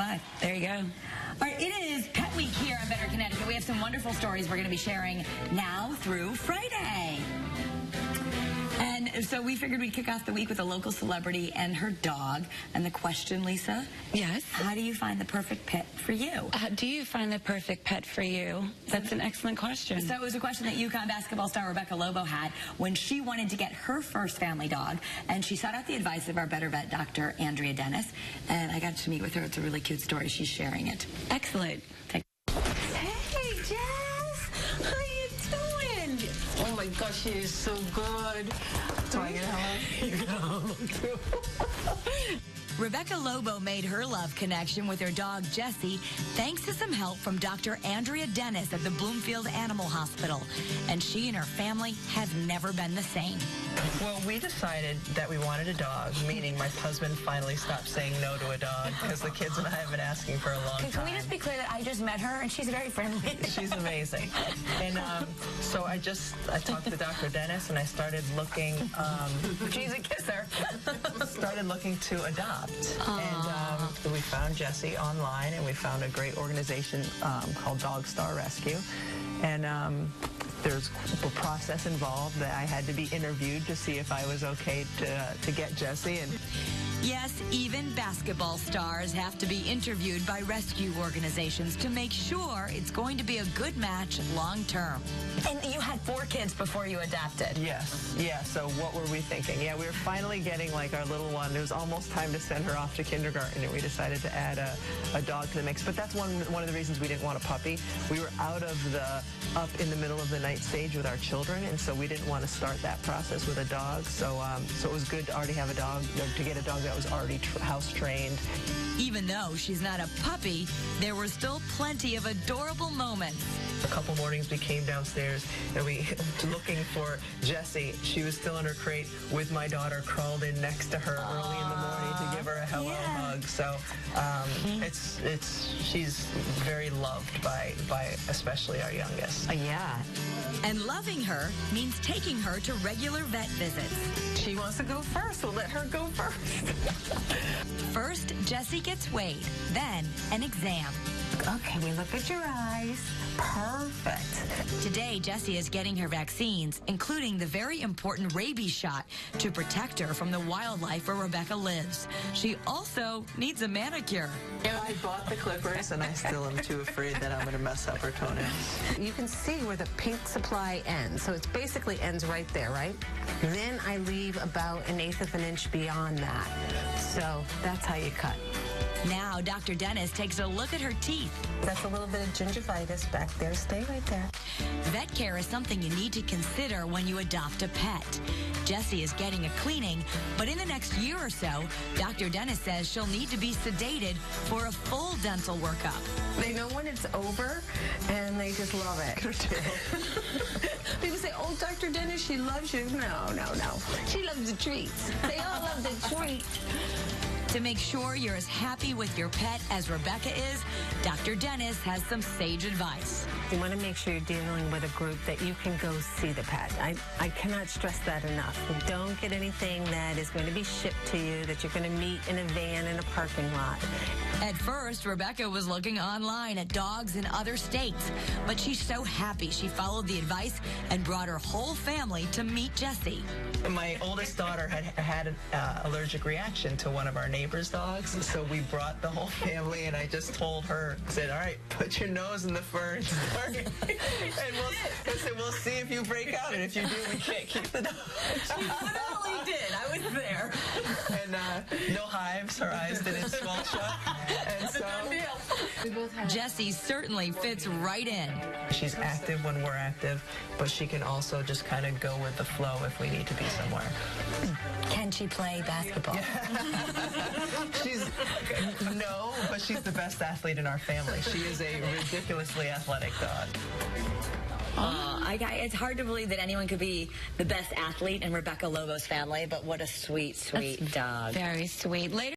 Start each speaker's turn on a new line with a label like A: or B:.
A: 5. There you go. All right, it is Pet Week here on Better Connecticut. We have some wonderful stories we're going to be sharing now through Friday. And so we figured we'd kick off the week with a local celebrity and her dog. And the question, Lisa?
B: Yes?
A: How do you find the perfect pet for you?
B: How do you find the perfect pet for you? That's an excellent question.
A: So it was a question that UConn basketball star Rebecca Lobo had when she wanted to get her first family dog. And she sought out the advice of our Better Vet Dr. Andrea Dennis. And I got to meet with her. It's a really cute story. She's sharing it.
B: Excellent.
C: Hey, Jess. How you doing? Oh, my gosh, she is so good. Do I get hello? You get hello, too.
A: Rebecca Lobo made her love connection with her dog, Jessie, thanks to some help from Dr. Andrea Dennis at the Bloomfield Animal Hospital. And she and her family have never been the same.
D: Well, we decided that we wanted a dog, meaning my husband finally stopped saying no to a dog because the kids and I have been asking for a long time.
A: Can we just be clear that I just met her and she's very friendly?
D: She's amazing. And so I talked to Dr. Dennis and I started looking.
A: She's a kisser.
D: Started looking to adopt. And we found Jessie online, and we found a great organization called Dog Star Rescue. And there's a process involved that I had to be interviewed to see if I was okay to get Jessie. And
A: yes, even basketball stars have to be interviewed by rescue organizations to make sure it's going to be a good match long term. And you had 4 kids before you adopted.
D: Yes. Yeah, so what were we thinking? Yeah, we were finally getting like our little one. It was almost time to send her off to kindergarten, and we decided to add a dog to the mix. But that's one of the reasons we didn't want a puppy. We were out of the up in the middle of the night stage with our children, and so we didn't want to start that process with a dog. So so it was good to already have a dog, to get a dog that was already house trained.
A: Even though she's not a puppy, there were still plenty of adorable moments.
D: A couple mornings we came downstairs and we looking for Jessie. She was still in her crate with my daughter crawled in next to her early in the morning to give her a hello hug. So she's very loved by especially our youngest.
C: Yeah.
A: And loving her means taking her to regular vet visits.
C: She wants to go first. We'll let her go first.
A: First, Jessie gets weighed, then an exam.
C: Okay, we look at your eyes. Perfect.
A: Today, Jessie is getting her vaccines, including the very important rabies shot to protect her from the wildlife where Rebecca lives. She also needs a manicure.
D: I bought the clippers, and I still am too afraid that I'm going to mess up her toenails.
C: You can see where the pink supply ends. So it basically ends right there, right? Then I leave about 1/8 of an inch beyond that. So that's how you cut.
A: Now, Dr. Dennis takes a look at her teeth.
C: That's a little bit of gingivitis back there. Stay right there.
A: Vet care is something you need to consider when you adopt a pet. Jessie is getting a cleaning, but in the next year or so, Dr. Dennis says she'll need to be sedated for a full dental workup.
C: They know when it's over, and they just love it. People say, oh, Dr. Dennis, she loves you. No, no, no. She loves the treats. They all love the treats.
A: To make sure you're as happy with your pet as Rebecca is, Dr. Dennis has some sage advice.
C: You want to make sure you're dealing with a group that you can go see the pet. I cannot stress that enough. Don't get anything that is going to be shipped to you, that you're going to meet in a van in a parking lot.
A: At first, Rebecca was looking online at dogs in other states, but she's so happy she followed the advice and brought her whole family to meet Jessie.
D: My oldest daughter had an allergic reaction to one of our neighbor's dogs, so we brought the whole family, and I just told her, said, all right, put your nose in the fur and start. And we'll see if you break out, and if you do, we can't keep the dog.
A: She literally did. I was there.
D: And no hives, her eyes didn't swell shut. And so
A: Jessie certainly fits right in.
D: She's active when we're active, but she can also just kind of go with the flow if we need to be somewhere.
A: Can she play basketball?
D: No, but she's the best athlete in our family. She is a ridiculously athletic dog.
A: It's hard to believe that anyone could be the best athlete in Rebecca Lobo's family, but what a sweet, sweet dog.
B: Very sweet. Later